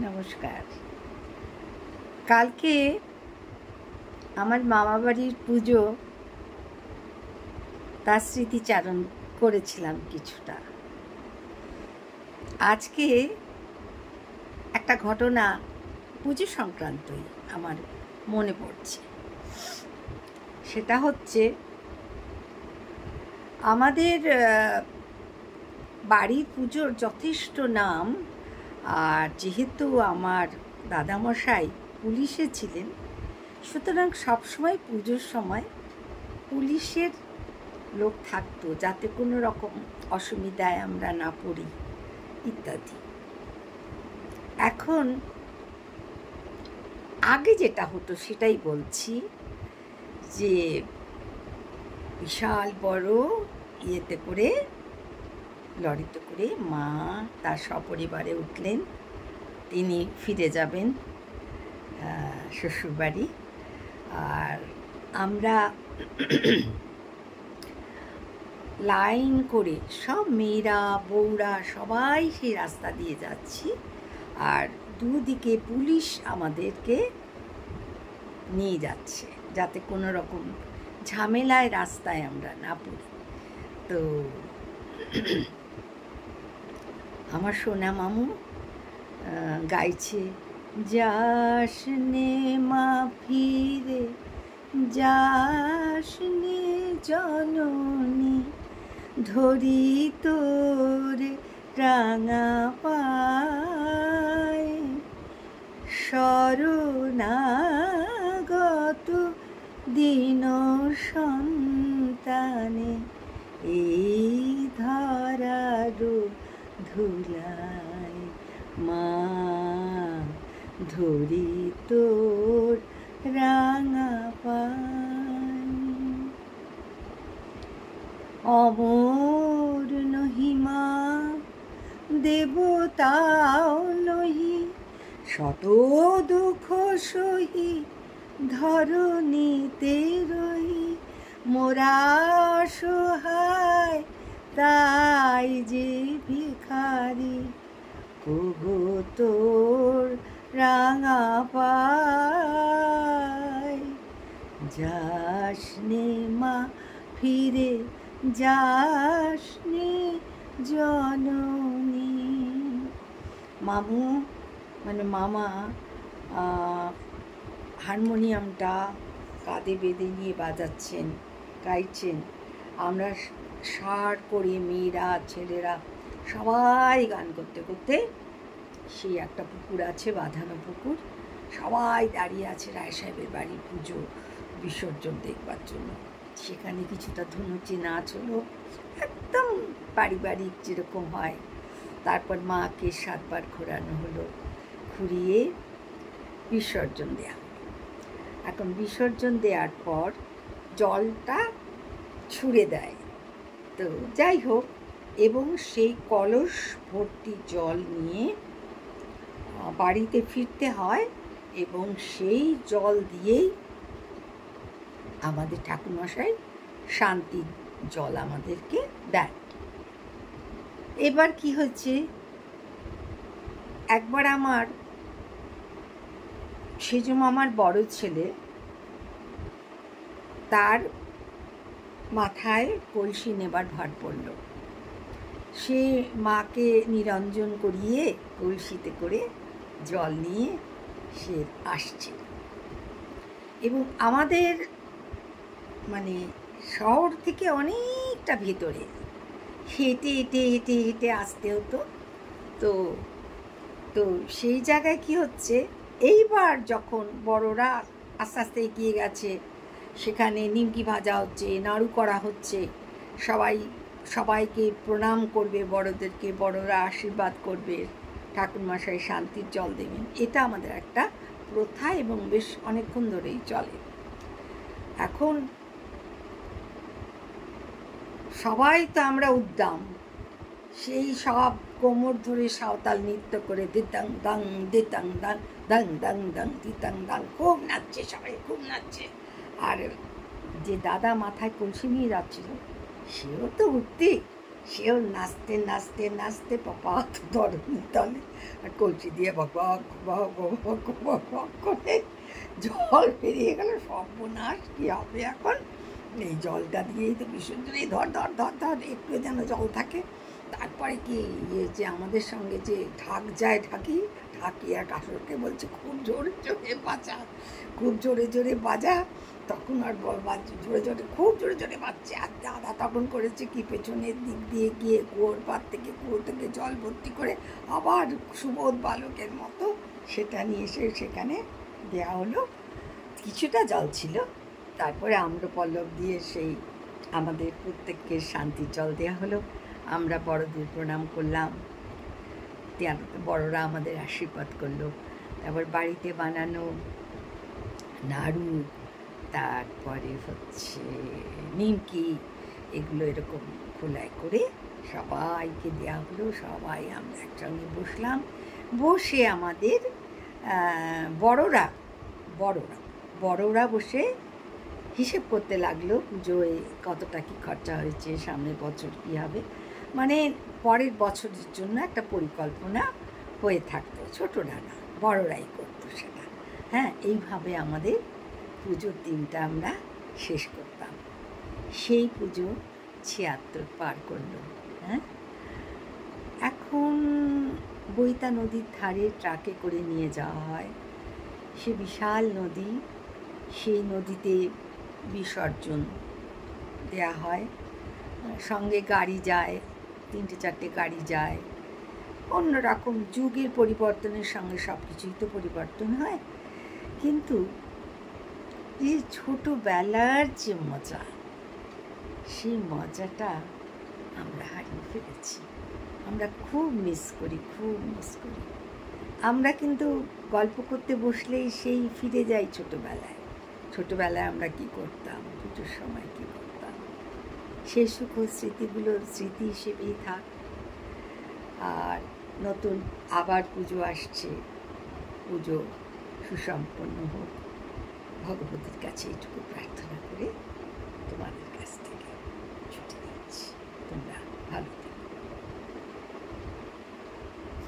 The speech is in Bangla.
নমস্কার। কালকে আমার মামা বাড়ির পুজো, তার স্মৃতিচারণ করেছিলাম কিছুটা। আজকে একটা ঘটনা পুজো সংক্রান্তই আমার মনে পড়ছে। সেটা হচ্ছে, আমাদের বাড়ির পুজোর যথেষ্ট নাম, আর যেহেতু আমার দাদামশাই পুলিশে ছিলেন, সুতরাং সবসময় পুজোর সময় পুলিশের লোক থাকতো, যাতে কোনো রকম অসুবিধায় আমরা না পড়ি ইত্যাদি। এখন আগে যেটা হতো সেটাই বলছি, যে বিশাল বড় ইয়েতে করে, লরিতে করে মা তার সপরিবারে উঠলেন। তিনি ফিরে যাবেন শ্বশুরবাড়ি, আর আমরা লাইন করে সব মেয়েরা বউরা সবাই সেই রাস্তা দিয়ে যাচ্ছি, আর দুদিকে পুলিশ আমাদেরকে নিয়ে যাচ্ছে, যাতে কোনো রকম ঝামেলায় রাস্তায় আমরা না পড়ি। তো আমার সোনা মামু গাইছে, যাসনে মা ফিরে যাসনে জননী, ধরি তোরে রাঙা পায়, শরণাগত দীন সন্তানে, এই ধরারো ধুলায় মা, ধরি তোর রাঙা পায়। অমর নহি মা, দেবতাও নহি, শত দুঃখ সহি ধরণীতে রহি, মোরা সহায় তাই যে ভিখারি, ওগো তোর রাঙা পায়, যাসনে মা ফিরে যাসনে জননী। মামু মানে মামা হারমোনিয়ামটা কাঁধে বেঁধে নিয়ে বাজাচ্ছেন, গাইছেন। আমরা সার করে মেয়েরা ছেলেরা সবাই গান করতে করতে, সেই একটা পুকুর আছে, বাঁধানো পুকুর, সবাই দাঁড়িয়ে আছে রায় সাহেবের বাড়ির পুজো বিসর্জন দেখবার জন্য। সেখানে কিছুটা ধুনুচি নাচ হলো, একদম পারিবারিক যেরকম হয়। তারপর মাকে 7 বার ঘোরানো হলো, ঘুরিয়ে বিসর্জন দেওয়া। এখন বিসর্জন দেওয়ার পর জলটা ছুঁড়ে দেয়, তো যাই হোক, এবং সেই কলস ভর্তি জল নিয়ে বাড়িতে ফিরতে হয়, এবং সেই জল দিয়েই আমাদের ঠাকুরমশাই শান্তির জল আমাদেরকে দেয়। এবার কি হচ্ছে, একবার আমার সেজ মামার বড় ছেলে, তার মাথায় কলসি নেবার ভার পড়ল। সে মাকে নিরঞ্জন করিয়ে কলসিতে করে জল নিয়ে সে আসছে, এবং আমাদের মানে শহর থেকে অনেকটা ভেতরে হেঁটে হেঁটে হেঁটে হেঁটে আসতে হতো। তো তো সেই জায়গায় কি হচ্ছে, এইবার যখন বড়রা আস্তে আস্তে এগিয়ে গেছে, সেখানে নিমকি ভাজা হচ্ছে, নাড়ু করা হচ্ছে, সবাইকে প্রণাম করবে, বড়দেরকে বড়রা আশীর্বাদ করবে, ঠাকুরমশাই শান্তির জল দেবেন। এটা আমাদের একটা প্রথা, এবং বেশ অনেকক্ষণ ধরেই চলে। এখন সবাই তো আমরা উদ্দাম, সেই সব কোমর ধরে সাঁওতাল নৃত্য করে দিতাং দাং দিতাং দাং দাং দাং দাং দিতাং দাং, খুব নাচছে, সবাই খুব নাচছে। আর যে দাদা মাথায় কলসি নিয়ে যাচ্ছিল, সেও তো উঠতে সেও নাচতে নাচতে নাচতে পাপা ধরুন তলে আর কলসি দিয়ে বক বক বক বক বক করে জল বেরিয়ে গেল। সর্বনাশ, কী হবে এখন? এই জলটা দিয়েই তো বিসর্জনেই ধর ধর ধর ধর একটু যেন জল থাকে। তারপরে কি যে আমাদের সঙ্গে যে ঢাকি আর কাসরকে বলছে খুব জোরে জোরে বাজা, খুব জোরে জোরে বাজা। তখন আর জোরে জোরে খুব জোরে জোরে বাজছে। আর দাদা তখন করেছে কি, পেছনের দিক দিয়ে গিয়ে কুয়োর থেকে জল ভর্তি করে আবার সুবোধ বালকের মতো সেটা নিয়ে এসে সেখানে দেওয়া হলো। কিছুটা জল ছিল। তারপরে আম্রপল্লব দিয়ে সেই আমাদের প্রত্যেককে শান্তির জল দেওয়া হলো। আমরা বড়দের প্রণাম করলাম, বড়রা আমাদের আশীর্বাদ করলো। তারপর বাড়িতে বানানো নাড়ু, তারপরে হচ্ছে নিমকি, এগুলো এরকম খোলায় করে সবাইকে দেওয়া হলো। সবাই আমরা একসঙ্গে বসলাম। বসে আমাদের বড়রা বসে হিসেব করতে লাগলো পুজোয় কতটা কী খরচা হয়েছে, সামনের বছর কী হবে, মানে পরের বছরের জন্য একটা পরিকল্পনা হয়ে থাকতো। ছোটরা না, বড়রাই করতো সেটা। হ্যাঁ, এইভাবে আমাদের পুজোর দিনটা আমরা শেষ করতাম। সেই পুজো ৭৬ পার করলো। হ্যাঁ, এখন বৈতা নদীর ধারে ট্রাকে করে নিয়ে যাওয়া হয়। সে বিশাল নদী, সেই নদীতে বিসর্জন দেয়া হয়। সঙ্গে গাড়ি যায়, ৩-৪টে গাড়ি যায়। অন্যরকম যুগের পরিবর্তনের সঙ্গে সব কিছুই তো পরিবর্তন হয়। কিন্তু এই ছোটোবেলার যে মজা, সেই মজাটা আমরা হারিয়ে ফেলেছি। আমরা খুব মিস করি। আমরা কিন্তু গল্প করতে বসলেই সেই ফিরে যাই ছোটোবেলায় আমরা কি করতাম, পুজোর সময় কি করতাম। সেই সুখের স্মৃতিগুলো স্মৃতি হিসেবেই থাক। আর নতুন আবার পুজো আসছে, পুজো সুসম্পন্ন হোক, ভগবতীর কাছে এইটুকু প্রার্থনা।